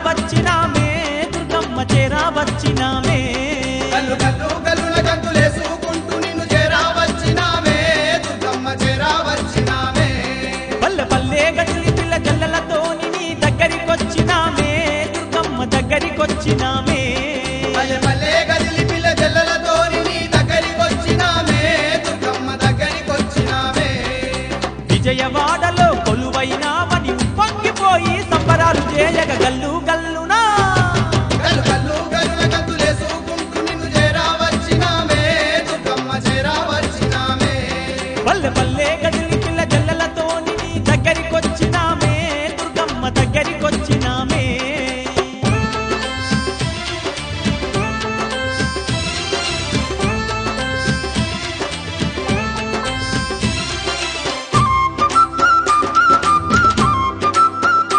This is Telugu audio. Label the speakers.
Speaker 1: వచ్చినామే దుర్గమ్మ చేరా వచ్చినామే
Speaker 2: గల్లు గల్లు గల్లుల గంతులేసుకుంటూ నిన్ను చేరా వచ్చినామే దుర్గమ్మ చేరా వచ్చినామే
Speaker 1: పల్లె పల్లె గదిలి పిల్ల జల్లలతోని నీ దగ్గరికొచ్చినామే దుర్గమ్మ దగ్గరికొచ్చినామే
Speaker 2: పల్లె పల్లె గదిలి పిల్ల జల్లలతోని నీ దగ్గరికొచ్చినామే దుర్గమ్మ దగ్గరికొచ్చినామే
Speaker 1: విజయవాడలో కొలువైనామని ఉప్పొంగిపోయి సంబరాలు చేయగ గల్లు గల్లు